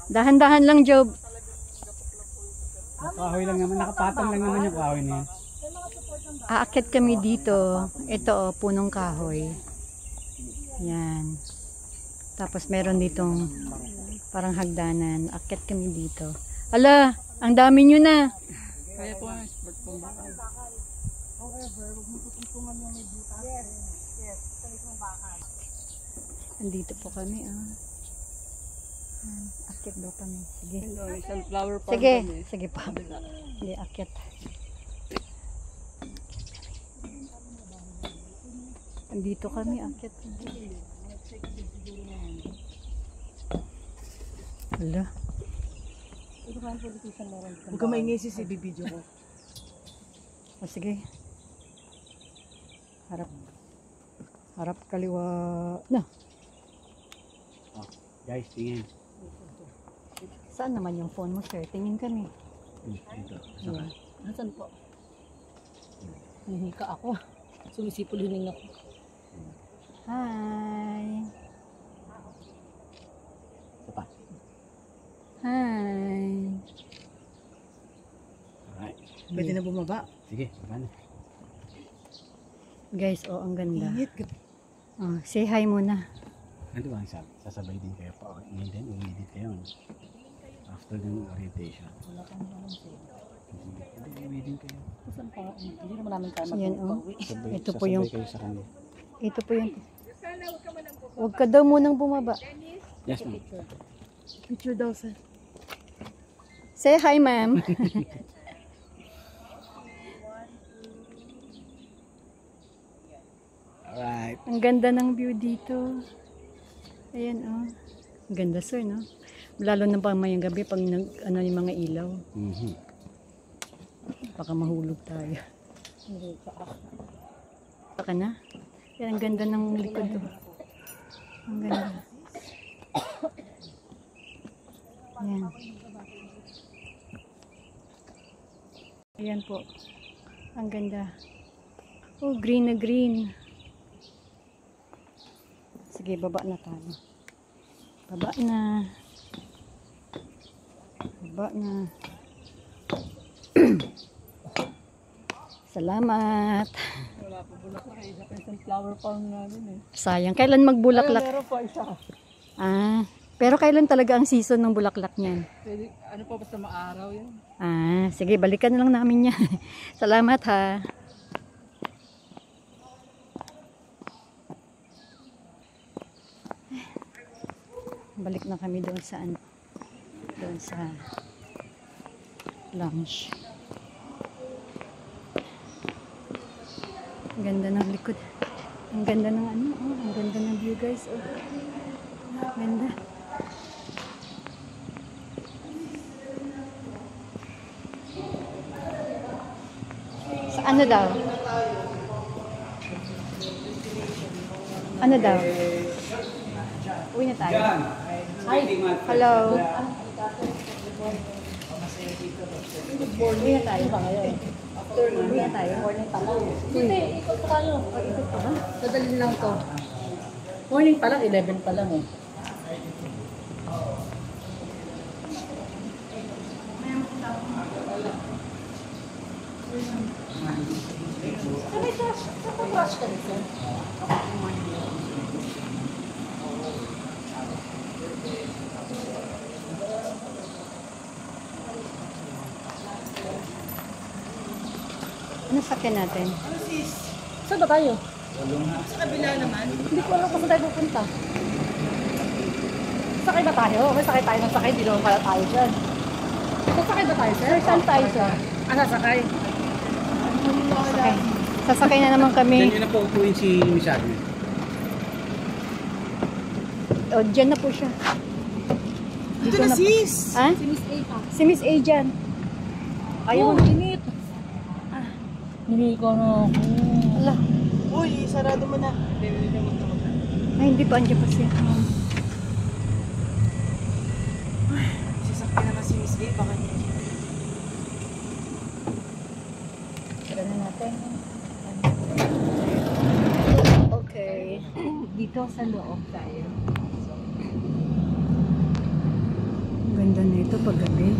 Dahan-dahan lang, Job. Kahoy lang naman, nakapatong lang naman yung kahoy niya. Aakyat kami dito. Ito, punong kahoy. Yan. Tapos meron ditong parang hagdanan. Aakyat kami dito. Ala, ang dami nyo na. Kaya po ang sport po bakal. However, huwag mo tutungtungan yung may butas. Yes, sa mismong bakal. Andito po kami, Akyat daw kami. Sige. Sunflower farm Sige, kami. sige pa. Hindi, akyat. Andito kami, akyat. Hala. Huwag ka maingay si video ko. O sige. Harap. Harap kaliwa. Na. Oh, guys, tingin. Saan naman yung phone mo, sir? Tingin kami. Dito. Yeah. Nasaan po? Hihika ako. Sumisipol hining ako. Hi. Sapa. Hi. Alright. Pwede na bumaba? Sige, baba na. Guys, ang ganda. Init. Oh, say hi muna. Ano ba ang sabi? Sasabay din kayo pa. Ngayon din, uwi din kayo. After ng orientation. Wala kang naman siya. Hindi, uwi din kayo. Saan pa? Hindi naman namin kaya Yan, mag-uwi. Ito po yung... Sasabay kayo sa kanya. Ito po yung... Huwag ka daw munang bumaba. Yes, ma'am. Picture daw sa... Say hi, ma'am. Alright. Ang ganda ng view dito. Ayan, Ang ganda, sir, no? Lalo na pa mayang gabi pag ano yung mga ilaw. Baka mahulog tayo. Baka na. Yan, ang ganda ng likod to. Ang ganda. Ayan. Ayan po. Ang ganda. Oh, green na green. Sige, baba na tayo. Baba na. Baba na. Salamat. Wala po bulaklak. Isa pa yung sunflower farm namin eh. Sayang. Kailan magbulaklak? Meron pa isa. Pero kailan talaga ang season ng bulaklak niyan? Pwede, ano pa basta maaraw yan? Sige, balikan na lang namin yan. Salamat, ha. Balik na kami doon sa lunch. Ang ganda ng likod. Ang ganda ng ang ganda ng view, guys. Ganda. Sa ano daw? Ano daw? Uwi na tayo. Hi. Hello. Uwi na tayo ba ngayon? Uwi na tayo. Morning pa lang. Hindi, ikot pa tayo. Ikot pa ba? Dadalhin lang to. Morning pa lang, 11 pa lang eh. Crush ka dito. Ano sakyan natin? Saan ba tayo? Sa kabila naman. Hindi ko alam kung saan tayo pupunta. Sakay ba tayo? May sakay tayo ng sakay, hindi naman pala tayo dyan. Sasakay ba tayo, sir? Saan tayo, sir? Sasakay. Sasakay. Sasakay na naman kami. Diyan na po upuin si Miss Agnes. O, dyan na po siya. Dito na sis! Ha? Si Miss A pa. Si Miss A dyan. Ayaw na. Init. Hindi ko na. Ala. Uy, sarado mo na. Ay, hindi pa. Andiyan pa siya. Sasakyan naman si Miss A. Baka niya. Tara na natin. Okay. Dito sa loob tayo. Ganda na ito pag gabi.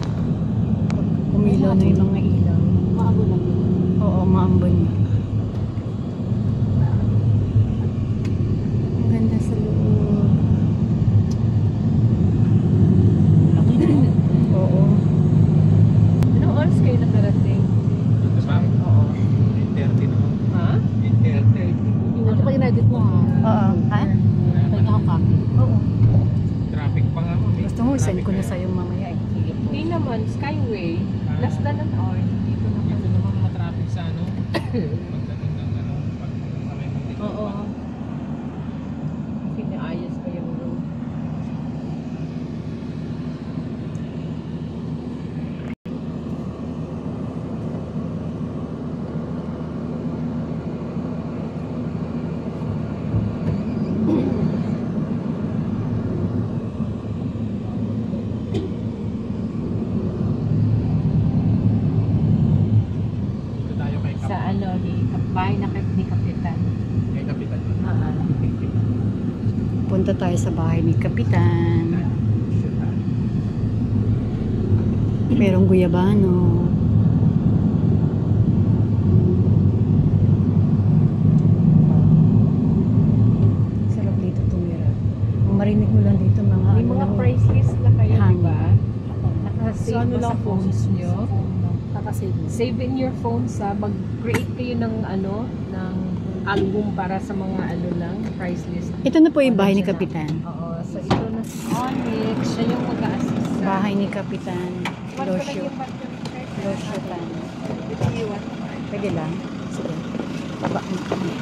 Pag umilaw na yung mga ilaw. Maambon lang yun. Oo, maambon na. Ang ganda sa loob. Laki na. Oo. Anong oras kayo nakarating? Oo. 8:30 naman. Ha? 8:30. Ano pa in-edit mo ha? Oo. Ha? Pahinga ako kaki. Oo. Traffic pa nga mo. Gusto mo, send ko na sa'yo mamaya eh. Hindi naman, Skyway. Less than an hour. Dito naman. Dito naman matraffic sa ano. Pagdating ng ano. Pag may mag-take Oo. Pinaayos pa yung road. Dito tayo kay Sa ano, bahay ni Kapitan. Kay Kapitan. Punta tayo sa bahay ni Kapitan. Merong guyabano. Sarap dito tumira. Ang marinig mo lang dito mga May mga price list na kayo, di hangin. ba? Nakasave mo sa phones nyo. Save in your phones ha. Mag-create kayo ng ano, ng album para sa mga ano lang, price list. Ito na po yung bahay ni Kapitan. Oo. So ito na si Onyx. Siya yung mag-a-assist sa... Bahay ni Kapitan. What pala Losyo. yung budget check? Losyo tan. Ito yung what? Pwede lang. Sige. Baba mo kami.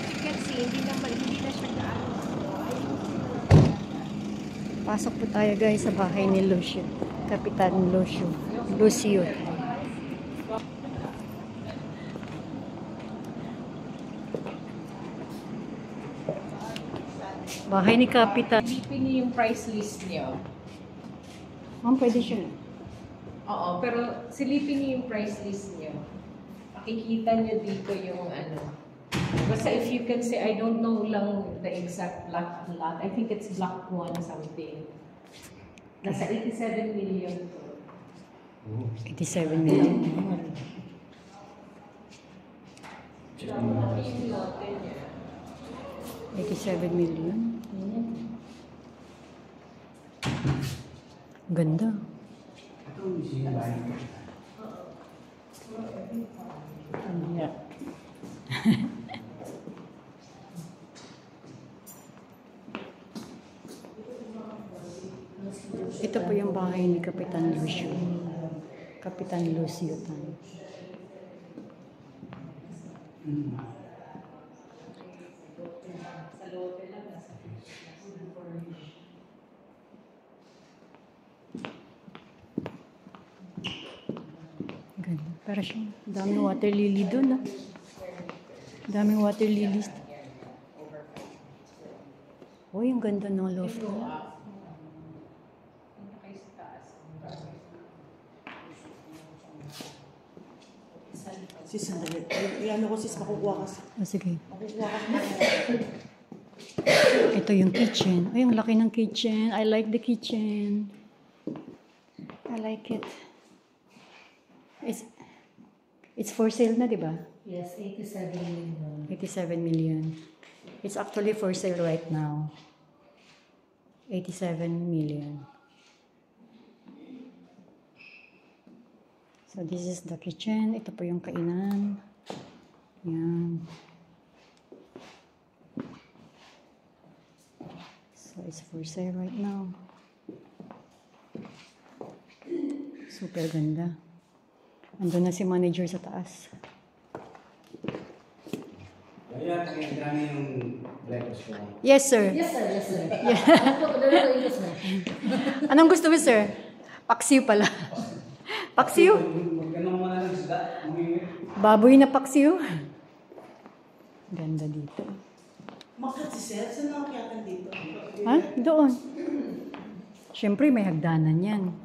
You can see, hindi na siya gaano. Pasok po tayo guys sa bahay ni Lucio. Kapitan Lucio. Lucio. Bahay ni Kapitan. Silipin niyo yung price list niyo. Pwede siya. Oo, pero silipin niyo yung price list niyo. Makikita niyo dito yung ano. Basta if you can say, I don't know lang the exact lot. I think it's block 1 something. Nasa 87 million to. 87 million. Yung lote niya. 87 million. Ganda. Yeah. Ito po yung bahay ni Kapitan Lucio. Kapitan Lucio Tan. Ganda. Para siyang daming water lily doon. Ah. Daming water lilies. Oh, yung ganda ng loft. Sis, sandali. Iano ko sis, makukuha ka. Oh, sige. Makukuha ka. Ito yung kitchen. Ay, ang laki ng kitchen. I like the kitchen. I like it. It's for sale na, di ba? Yes, 87 million. 87 million. It's actually for sale right now. 87 million. So this is the kitchen. Ito po yung kainan. Yan. So it's for sale right now. Super ganda. Andun na si manager sa taas. Kaya kailangan yung breakfast ko. Yes, sir. Yes, sir. Yes, sir. Anong gusto mo, sir? Paksiw pala. Paksiw? Magkanong mga ng isda. Baboy na paksiw. Ganda dito. Makat si Sir, saan nakakiyatan dito? Ha? Doon. Siyempre, may hagdanan yan.